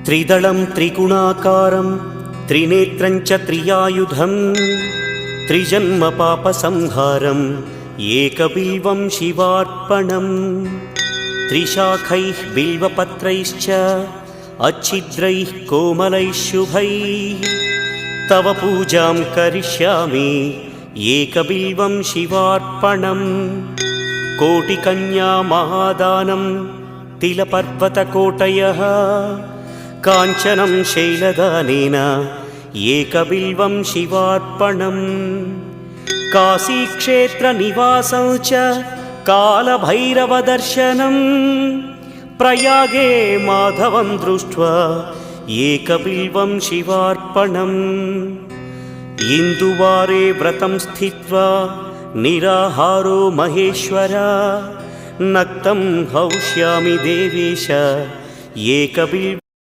त्रिदलं त्रिगुणाकारं त्रिनेत्रं च त्रियायुधं त्रिजन्मपापसंहारम् एकबिल्वं शिवार्पणम् त्रिशाखैः बिल्वपत्रैश्च अच्छिद्रैः कोमलैः शुभैः तव पूजां करिष्यामि एकबिल्वं शिवार्पणम् कोटिकन्या महादानं तिलपर्वतकोटयः काञ्चनं शैलदानेन एकबिल्वं शिवार्पणम् काशीक्षेत्रनिवासं च कालभैरवदर्शनम् प्रयागे माधवं दृष्ट्वा एकबिल्वं शिवार्पणम् इन्दुवारे व्रतं स्थित्वा निराहारो महेश्वर नक्तं हौष्यामि देवेश एकबिल्वम्